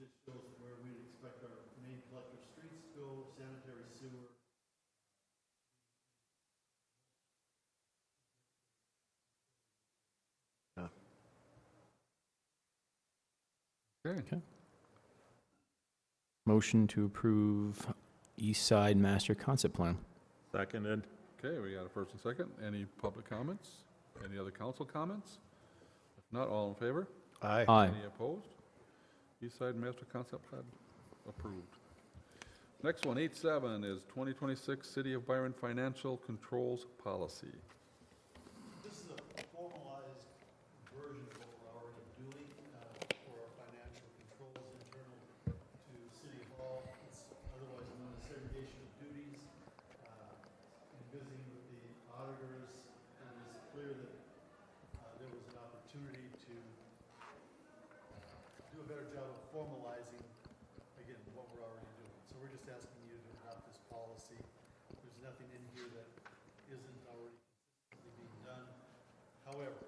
just shows where we'd expect our main collector streets to go, sanitary sewer. Okay. Motion to approve East Side Master Concept Plan. Seconded. Okay, we got a first and second. Any public comments? Any other council comments? If not, all in favor? Aye. Aye. Any opposed? East Side Master Concept Plan approved. Next one, 8.7, is 2026 City of Byron Financial Controls Policy. This is a formalized version of what we're already doing for our financial controls internal to City Hall. It's otherwise known as segregation of duties. In visiting with the auditors, it was clear that there was an opportunity to do a better job of formalizing, again, what we're already doing. So we're just asking you to adopt this policy. There's nothing in here that isn't already consistently being done. However,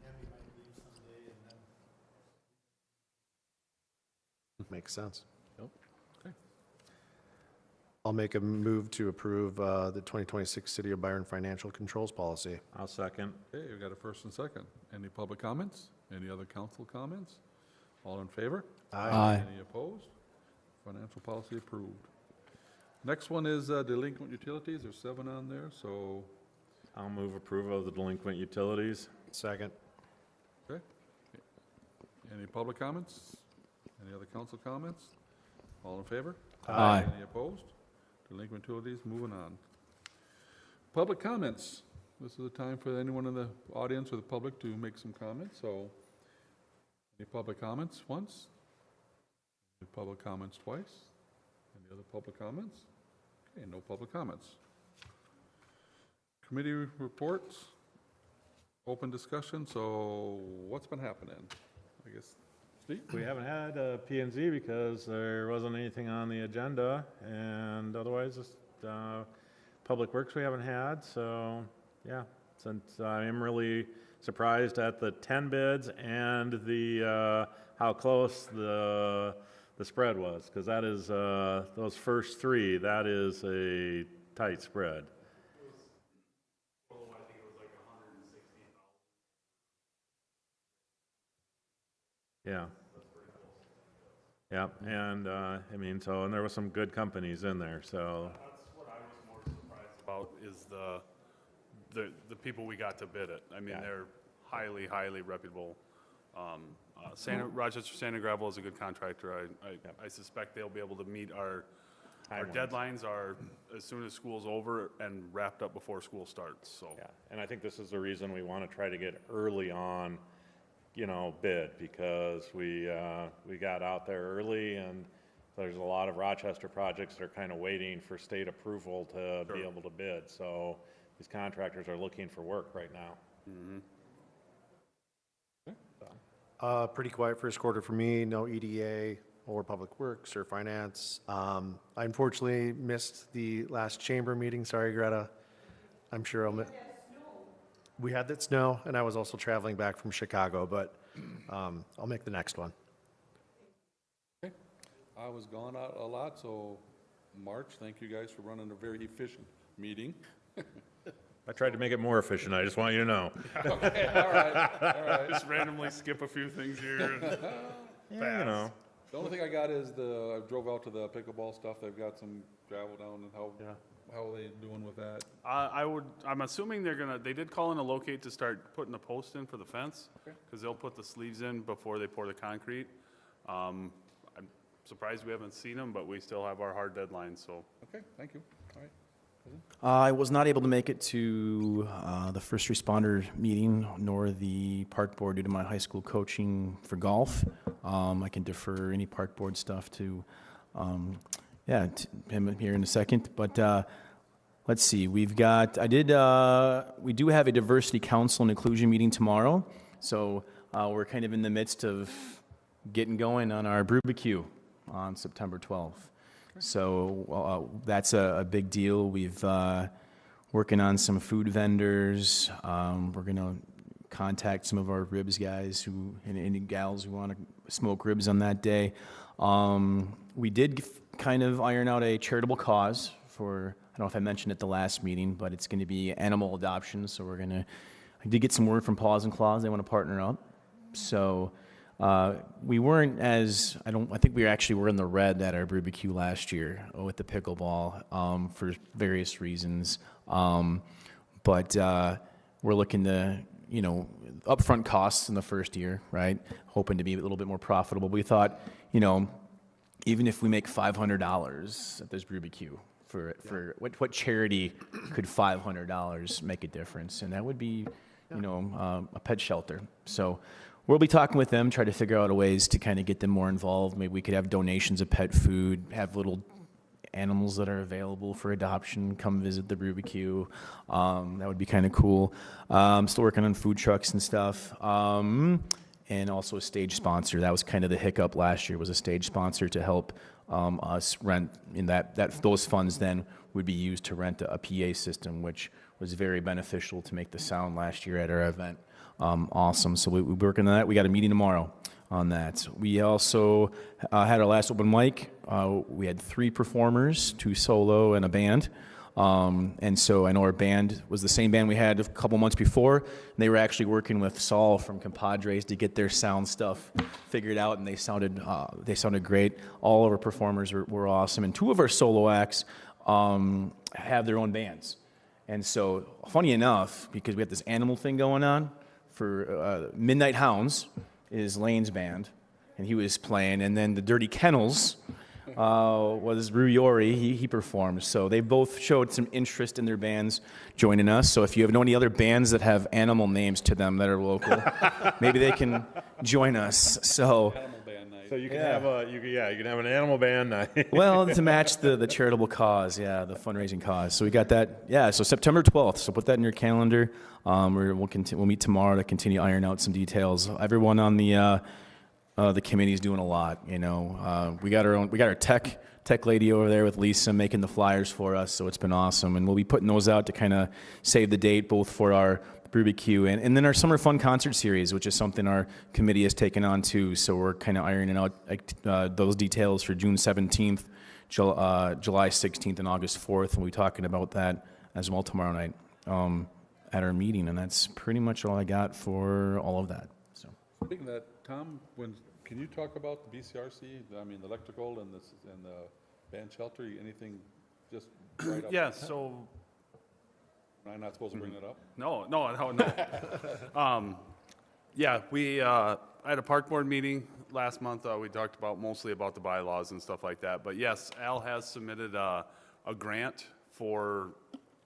Tammy might leave someday and then Makes sense. Okay. I'll make a move to approve the 2026 City of Byron Financial Controls Policy. I'll second. Okay, we got a first and second. Any public comments? Any other council comments? All in favor? Aye. Any opposed? Financial policy approved. Next one is delinquent utilities. There's 7 on there, so, I'll move approval of the delinquent utilities. Second. okay. Any public comments? Any other council comments? All in favor? Aye. Any opposed? Delinquent utilities, moving on. Public comments. This is the time for anyone in the audience or the public to make some comments, so any public comments once? Any public comments twice? Any other public comments? Okay, no public comments. Committee reports, open discussion, so what's been happening? I guess, Steve? We haven't had P and Z because there wasn't anything on the agenda, and otherwise, just, Public Works we haven't had, so, yeah. Since I am really surprised at the 10 bids and the, how close the spread was, because that is, those first 3, that is a tight spread. Yeah. Yeah, and, I mean, so, and there was some good companies in there, so, That's what I was more surprised about, is the people we got to bid it. I mean, Yeah. they're highly reputable. Rochester Sand and Gravel is a good contractor. I suspect they'll be able to meet our Our timelines. deadlines are as soon as school's over and wrapped up before school starts, so. Yeah, and I think this is the reason we want to try to get early on, bid, because we got out there early, and there's a lot of Rochester projects that are kind of waiting for state approval to be able to bid. So these contractors are looking for work right now. Pretty quiet first quarter for me, no EDA or Public Works or Finance. I unfortunately missed the last chamber meeting, sorry Greta. I'm sure we had that snow, and I was also traveling back from Chicago, but I'll make the next one. I was gone out a lot, so March, thank you guys for running a very efficient meeting. I tried to make it more efficient, I just want you to know. Okay, all right. Just randomly skip a few things here and Yeah, The only thing I got is I drove out to the pickleball stuff. They've got some gravel down, and how are they doing with that? I'm assuming they did call in a locate to start putting the post in for the fence, because they'll put the sleeves in before they pour the concrete. I'm surprised we haven't seen them, but we still have our hard deadline, so. Okay, thank you. All right. I was not able to make it to the first responder meeting nor the park board due to my high school coaching for golf. I can defer any park board stuff to him here in a second. But let's see, we do have a diversity council and inclusion meeting tomorrow. So we're kind of in the midst of getting going on our barbecue on September 12th. So that's a big deal. We've working on some food vendors. We're going to contact some of our ribs guys and gals who want to smoke ribs on that day. We did kind of iron out a charitable cause for, I don't know if I mentioned it at the last meeting, but it's going to be animal adoption. So I did get some word from Paws and Claws. They want to partner up. So we weren't I think we actually were in the red at our barbecue last year with the pickleball for various reasons. But we're looking to, upfront costs in the first year, right? Hoping to be a little bit more profitable. We thought, even if we make $500 at this barbecue, for what charity could $500 make a difference? And that would be, a pet shelter. So we'll be talking with them, try to figure out ways to kind of get them more involved. Maybe we could have donations of pet food, have little animals that are available for adoption, come visit the barbecue. That would be kind of cool. Still working on food trucks and stuff. And also a stage sponsor. That was kind of the hiccup last year, was a stage sponsor to help us rent, in those funds then would be used to rent a PA system, which was very beneficial to make the sound last year at our event. Awesome. So we're working on that. We got a meeting tomorrow on that. We also had our last open mic. We had 3 performers, 2 solo and a band. And so I know our band was the same band we had a couple months before. They were actually working with Saul from Compadres to get their sound stuff figured out, and they sounded great. All of our performers were awesome, and 2 of our solo acts have their own bands. And so, funny enough, because we have this animal thing going on, for Midnight Hounds is Lane's band, and he was playing, and then the Dirty Kennels was Ruiori, he performed. So they both showed some interest in their bands joining us. So if you know any other bands that have animal names to them that are local, maybe they can join us. So So you can have you can have an animal band night. well, to match the charitable cause, the fundraising cause. So we got that. Yeah, so September 12th. So put that in your calendar. We'll meet tomorrow to continue iron out some details. Everyone on the committee is doing a lot. We got our tech lady over there with Lisa making the flyers for us. So it's been awesome, and we'll be putting those out to kind of save the date, both for our barbecue and then our summer fun concert series, which is something our committee has taken on too. So we're kind of ironing out those details for June 17th, July 16th, and August 4th. We'll be talking about that as well tomorrow night at our meeting, and that's pretty much all I got for all of that. So. Speaking of that, Tom, can you talk about the BCRC? I mean, the electrical and the band shelter. Anything just right up? Yeah, so I'm not supposed to bring that up? No. Yeah, we, I had a park board meeting last month. We talked mostly about the bylaws and stuff like that. But yes, Al has submitted a grant for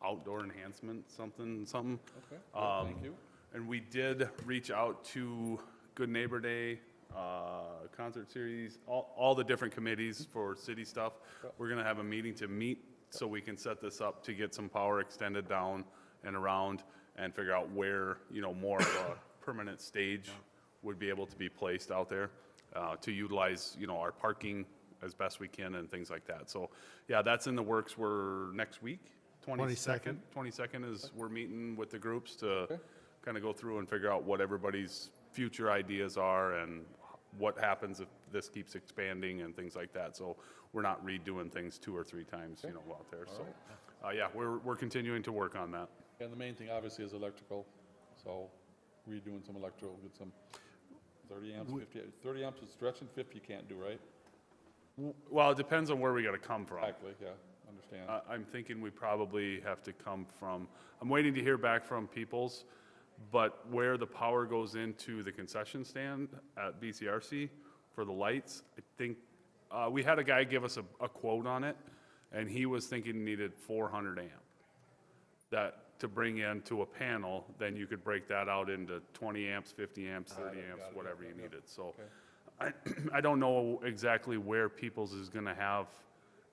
outdoor enhancement, something. Okay, thank you. And we did reach out to Good Neighbor Day, concert series, all the different committees for city stuff. We're gonna have a meeting to meet so we can set this up to get some power extended down and around and figure out where, more of a permanent stage would be able to be placed out there, to utilize, our parking as best we can and things like that. So, yeah, that's in the works. We're next week, 22nd. 22nd is, we're meeting with the groups to kind of go through and figure out what everybody's future ideas are and what happens if this keeps expanding and things like that. So we're not redoing things 2 or 3 times, out there. So, yeah, we're continuing to work on that. And the main thing obviously is electrical, so redoing some electrical, get some 30 amps, 50, 30 amps is stretching, 50 you can't do, right? Well, it depends on where we got to come from. Exactly, yeah, understand. I'm thinking we probably have to come from, I'm waiting to hear back from Peoples, but where the power goes into the concession stand at BCRC for the lights, I think, we had a guy give us a quote on it, and he was thinking he needed 400 amp. That to bring into a panel, then you could break that out into 20 amps, 50 amps, 30 amps, whatever you needed. So I don't know exactly where Peoples is gonna have,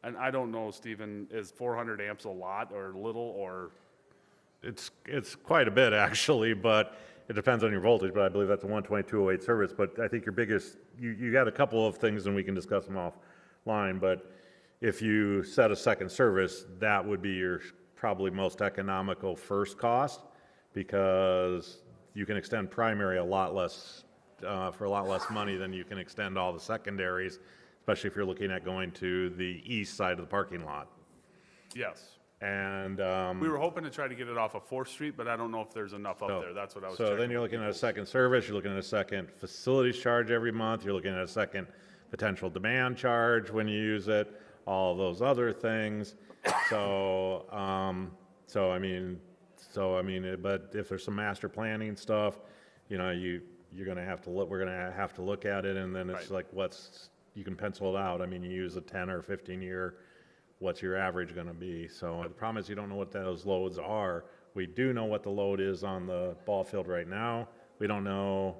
and I don't know, Stephen, is 400 amps a lot or little, or? It's quite a bit, actually, but it depends on your voltage, but I believe that's a 12208 service. But I think your biggest, you got a couple of things, and we can discuss them offline, but if you set a second service, that would be your probably most economical first cost, because you can extend primary a lot less, for a lot less money than you can extend all the secondaries, especially if you're looking at going to the east side of the parking lot. Yes. And We were hoping to try to get it off of 4th Street, but I don't know if there's enough up there. That's what I was So checking. then you're looking at a second service, you're looking at a second facilities charge every month, you're looking at a second potential demand charge when you use it, all of those other things. So, but if there's some master planning stuff, you're gonna have to look, we're gonna have to look at it, and then it's like, you can pencil it out. I mean, you use a 10 or 15 year, what's your average gonna be? So the problem is you don't know what those loads are. We do know what the load is on the ball field right now. We don't know,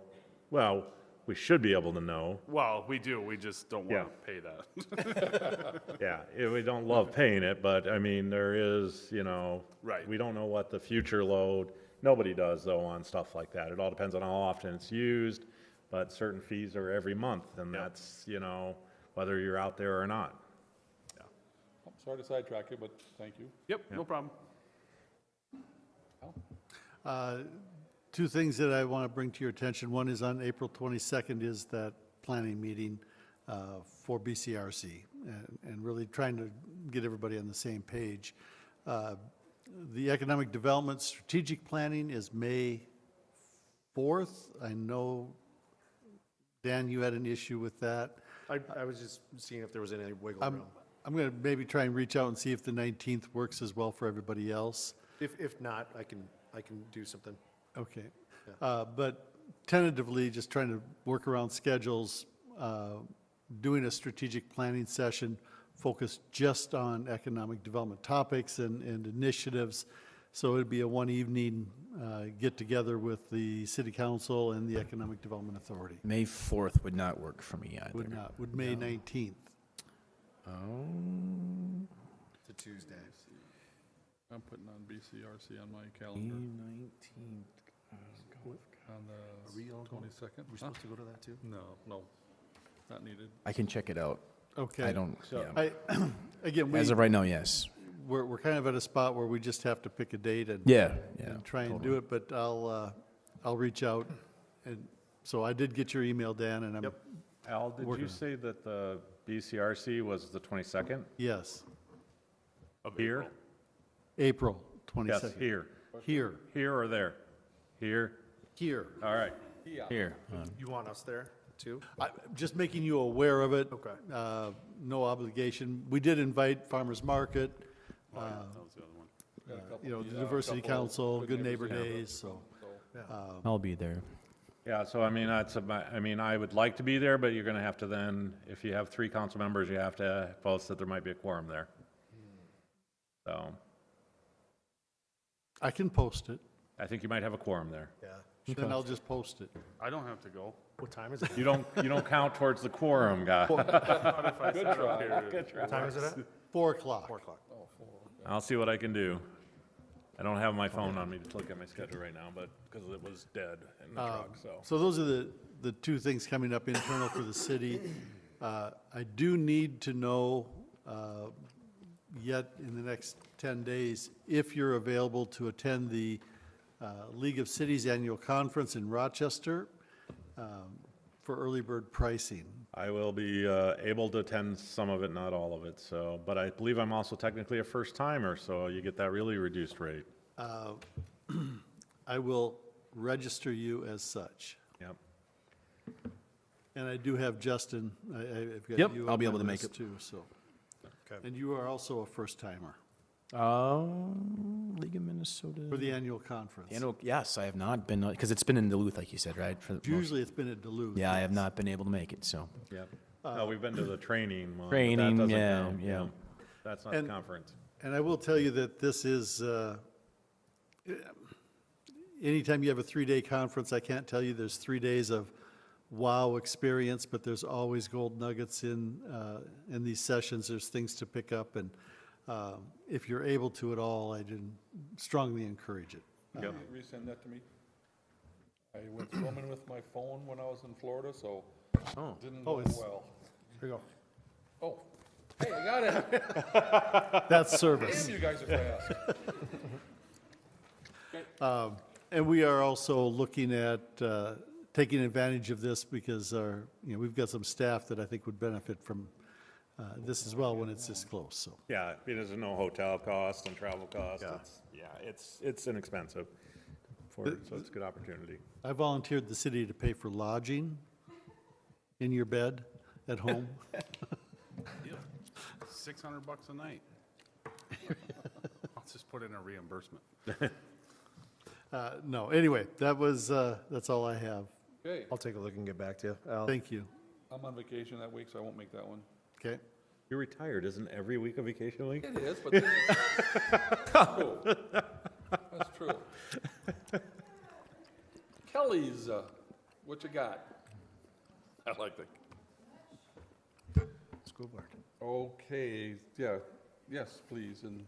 well, we should be able to know. Well, we do, we just don't want to pay that. Yeah, we don't love paying it, but I mean, there is, Right. we don't know what the future load, nobody does though on stuff like that. It all depends on how often it's used, but certain fees are every month, and that's, whether you're out there or not. I'm sorry to sidetrack you, but thank you. Yep, no problem. Two things that I want to bring to your attention. One is on April 22nd is that planning meeting for BCRC, and really trying to get everybody on the same page. The Economic Development Strategic Planning is May 4th. I know, Dan, you had an issue with that. I was just seeing if there was any wiggle room. I'm going to maybe try and reach out and see if the 19th works as well for everybody else. If not, I can do something. Okay. But tentatively, just trying to work around schedules, doing a strategic planning session focused just on economic development topics and initiatives. So it'd be a one evening get-together with the city council and the Economic Development Authority. May 4th would not work for me either. Would not, would May 19th. It's a Tuesday. I'm putting on BCRC on my calendar on the 22nd. We're supposed to go to that too? No, not needed. I can check it out. Okay. I don't, yeah. Again, As of right now, yes. we're kind of at a spot where we just have to pick a date and Yeah. and try and do it, but I'll reach out. And so I did get your email, Dan, and I'm, Al, did Working you on it. say that the BCRC was the 22nd? yes, Here? April Yes, 22nd. here. Here, Here or there? Here? here. All right. Here. You want us there too? Just making you aware of it. Okay. No obligation. We did invite Farmers Market, That was the other one. the Diversity Council, Good Neighbor Days, so. I'll be there. Yeah, so I mean, I mean, I would like to be there, but you're gonna have to then, if you have 3 council members, you have to post that there might be a quorum there. So, I can post it, I think you might have a quorum there. Yeah. then I'll just post it. I don't have to go. What time is it? You don't count towards the quorum, guy. What if I sat up here? What time is it at? 4 o'clock. 4 o'clock. I'll see what I can do. I don't have my phone on me to look at my schedule right now, but, because it was dead in the truck, so. So those are the 2 things coming up internal for the city. I do need to know yet in the next 10 days if you're available to attend the League of Cities Annual Conference in Rochester for early bird pricing. I will be able to attend some of it, not all of it, so, but I believe I'm also technically a first timer, so you get that really reduced rate. I will register you as such. Yep. And I do have Justin, I've got Yep, you I'll on be my able to make list it. too, so. Okay. And you are also a first timer League of Minnesota. for the annual conference. Yes, I have not been, because it's been in Duluth, like you said, right? For the most- Usually it's been at Duluth. Yeah, I have not been able to make it, so. Yep. No, we've been to the training one. but that Training, doesn't yeah, count, yeah. That's not the And- conference. And I will tell you that this is, anytime you have a 3-day conference, I can't tell you there's 3 days of wow experience, but there's always gold nuggets in these sessions. There's things to pick up, and if you're able to at all, I strongly encourage it. Yep. Resend that to me. I went swimming with my phone when I was in Florida, so didn't go well. Here you go. Oh, hey, I got it. That's service. Damn, you guys are fast. And we are also looking at taking advantage of this because we've got some staff that I think would benefit from this as well when it's this close, so. Yeah, there's no hotel cost and travel cost. It's inexpensive so it's a good opportunity. I volunteered the city to pay for lodging in your bed at home. $600 a night. I'll just put in a reimbursement. No, anyway, that's all I have. Okay, I'll take a look and get back to you. Al. Thank you. I'm on vacation that week, so I won't make that one. Okay. You're retired, isn't every week a vacation week? It is, but this is true. That's true. Kelly's, what you got? I like that. School board. Okay, yeah, yes, please, and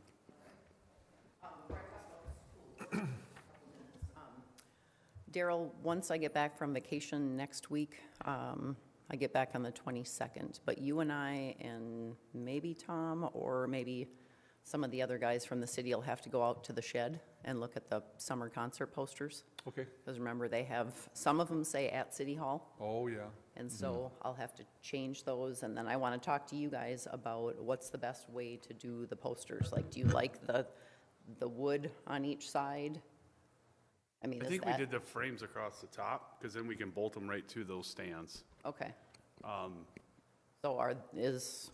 Daryl, once I get back from vacation next week, I get back on the 22nd, but you and I and maybe Tom or maybe some of the other guys from the city will have to go out to the shed and look at the summer concert posters. okay. Because remember, they have, some of them say at City Hall, Oh, yeah. and so I'll have to change those. And then I want to talk to you guys about what's the best way to do the posters. Like, do you like the wood on each side? I mean, I is think we that, did the frames across the top, because then we can bolt them right to those stands. okay. So is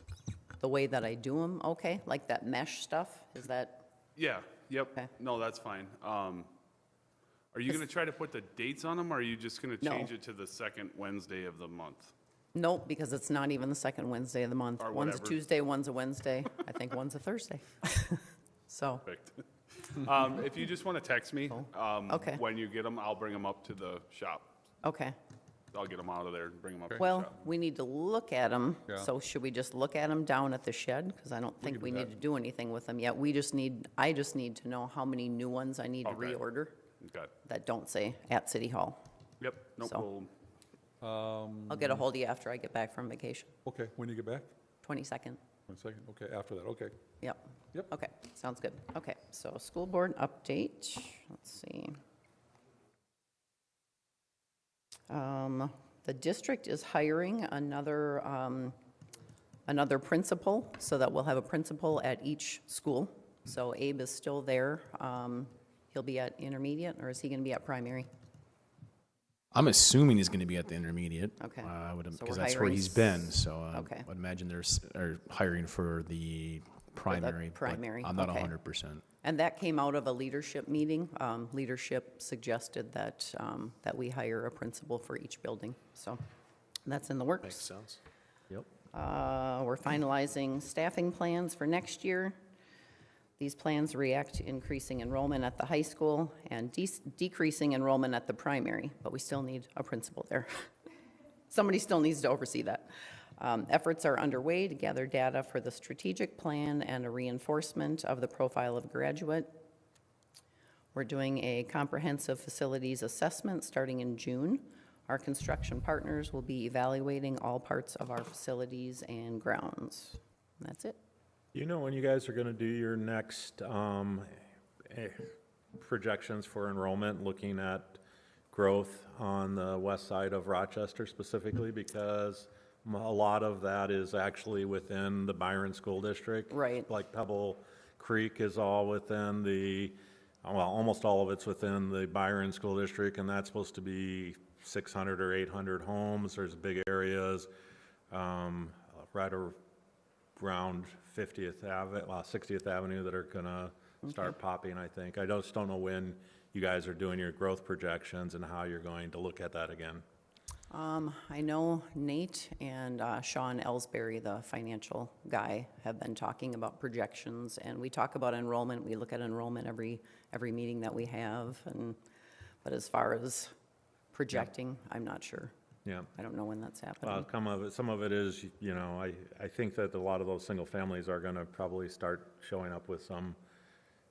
the way that I do them okay? Like that mesh stuff, is that, Yeah, yep. Okay. No, that's fine. Are you going to try to put the dates on them, or are you just going to No. change it to the second Wednesday of the month? nope, because it's not even the second Wednesday of the month. Or One's a whatever. Tuesday, one's a Wednesday. I think one's a Thursday. So, Perfect. If you just want to text me Okay. when you get them, I'll bring them up to the shop. okay. I'll get them out of there and bring them up to the Well, shop. we need to look at them, Yeah. so should we just look at them down at the shed? Because I don't think can we do need that. to do anything with them yet. I just need to know how many new ones I need to Okay. reorder Okay. that don't say at City Hall. Yep, no So- problem. I'll get a hold of you after I get back from vacation, Okay, when you get back? 22nd. 1 second, okay, after that, okay. Yep. Yep. Okay, sounds good. Okay, so school board update, let's see. The district is hiring another principal, so that we'll have a principal at each school. So Abe is still there. He'll be at intermediate, or is he gonna be at primary? I'm assuming he's going to be at the intermediate. Okay. I would, So because we're that's where hiring he's been, so Okay. I'd imagine are hiring for the primary. but primary, I'm not okay. 100%. And that came out of a leadership meeting. Leadership suggested that, that we hire a principal for each building. So that's in the works. Makes sense. Yep. We're finalizing staffing plans for next year. These plans react to increasing enrollment at the high school and decreasing enrollment at the primary, but we still need a principal there. Somebody still needs to oversee that. Efforts are underway to gather data for the strategic plan and a reinforcement of the profile of graduate. We're doing a comprehensive facilities assessment starting in June. Our construction partners will be evaluating all parts of our facilities and grounds. And that's it. You know when you guys are gonna do your next, projections for enrollment, looking at growth on the west side of Rochester specifically, because a lot of that is actually within the Byron School District. Right. Like Pebble Creek is all within well, almost all of it's within the Byron School District, and that's supposed to be 600 or 800 homes. There's big areas, right around 50th Avenue, 60th Avenue that are gonna start popping, I think. I just don't know when you guys are doing your growth projections and how you're going to look at that again. I know Nate and Sean Ellsbury, the financial guy, have been talking about projections, and we talk about enrollment. We look at enrollment every meeting that we have, but as far as projecting, I'm not sure. Yeah. I don't know when that's happening. Some of it is, you know, I think that a lot of those single families are gonna probably start showing up with some,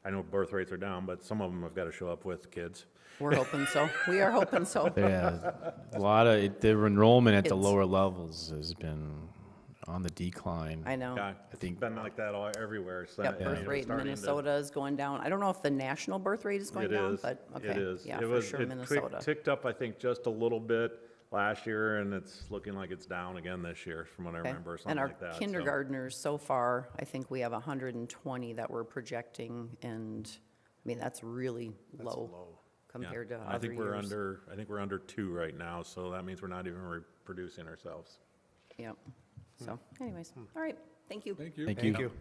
I know birth rates are down, but some of them have gotta show up with kids. We're hoping so. We are hoping so. Yeah, a lot of, the enrollment at the It's- lower levels has been on the decline. I know. Yeah, it's think- been like that everywhere. So, Yep, you know, birth rate in starting to- Minnesota is going down. I don't know if the national birth rate is going It down, is. but, okay. It is. Yeah, It for was- sure, it Minnesota. ticked up, I think, just a little bit last year, and it's looking like it's down again this year, from what I Okay. remember, And something our like that. so. kindergartners, so far, I think we have 120 that we're projecting, and, I mean, that's really low compared to Yeah. other years. I think we're under 2 right now, so that means we're not even reproducing ourselves. Yep. So anyways, all right, thank you. Thank you. Thank you. Thank you.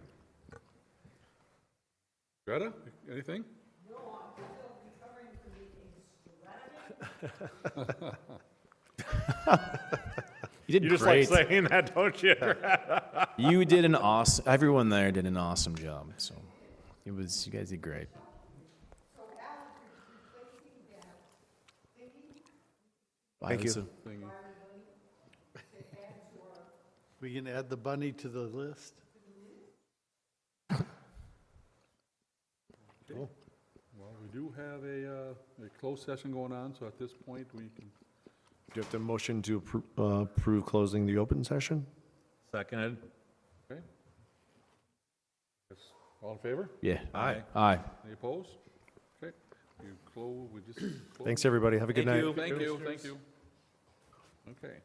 Greta, anything? You did You just great. like saying that, don't you? You did an awesome, everyone there did an awesome job, so you guys did great. Thank you. Lisa. We can add the bunny to the list? Well, we do have a closed session going on, so at this point, we can, Do you have to motion to approve closing the open session? Seconded. okay? Yes. All in favor? Yeah. Aye. Aye. Any opposed? Okay, you close, we just close. Thanks, everybody. Have a good night. Thank you, thank you. Okay.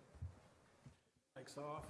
Thanks off.